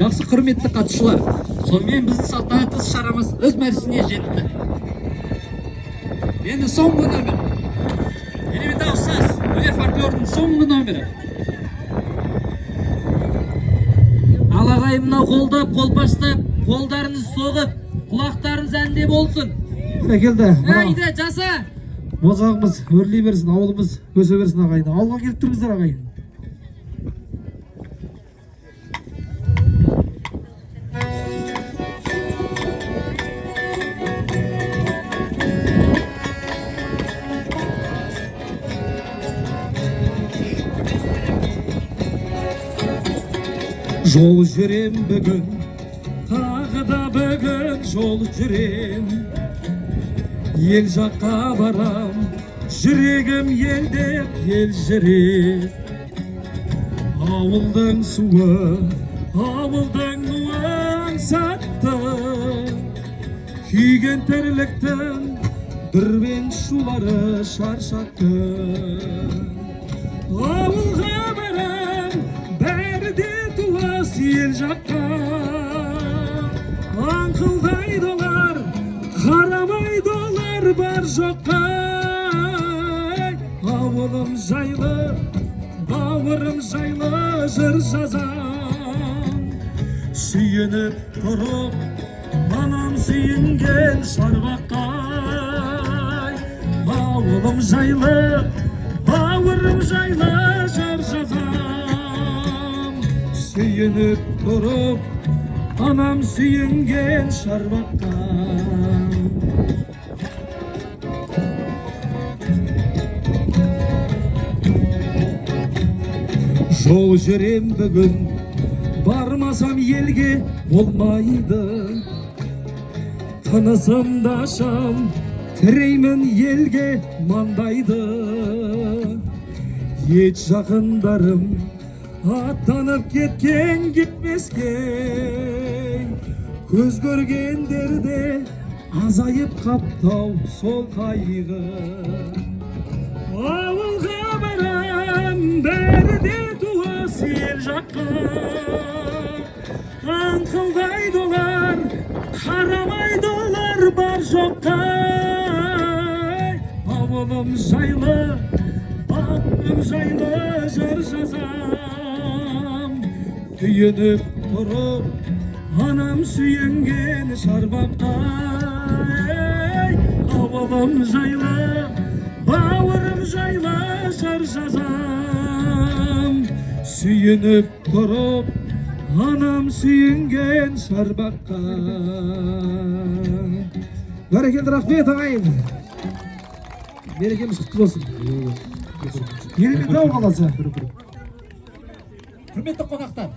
Жақсы құрметті қатысушылар, сонымен біздің салтанатты шарамыз өз мәресіне жетті. Енді соңғы номер. Елементау саз, өнер фольклорының соңғы номері. Ал ағайын, мынау қолдап, қолпаштап, қолдарыңыз соғып, құлақтарыңыз әнде болсын. Келді. Әйді, жаса! Бозағымыз өрлей берсін, ауылымыз өсе берсін ағайын. Ауылға келіп тұрыңыздар ағайын. Жол жүрем бүгін, тағы да бүгін жол жүрем. Ел жаққа барам, жүрегім елдеп ел жүрек. Ауылдың суы, ауылдың нуын сатты, күйген тірліктің дүрбен шулары шаршатты. Ауылға барам, бәрі де туыс ел жаққа. Аңқылдайды олар, қарамайды олар бар жоққа. Ауылым жайлы, бауырым жайлы жыр жазам. Сүйеніп тұрып, анам сүйінген шарбаққа. Ауылым жайлы, бауырым жайлы жыр жазам. Сүйеніп тұрып, анам сүйінген шарбаққа. Жол жүрем бүгін, бармасам елге болмайды. Тынысымда шам, тіреймін елге маңдайды. Ет жақындарым аттанып кеткен кетмеске. Көз көргендерде азайып қаптау сол қайғы. Ауылға барам, бәрі де туыс ел жаққа. Аңқылдайды олар, қарамайды олар бар жоққа. Ауылым жайлы, бауырым жайлы жыр жазам. Күйініп тұрып, анам сүйінген шарбаққа. Ауылым жайлы, бауырым жайлы жыр жазам. Сүйініп тұрып, анам сүйінген шарбаққа. Бәрекелді, рахмет ағайын. Мерекеміз құтты болсын. Елементау қаласы. Құрметті қонақтар,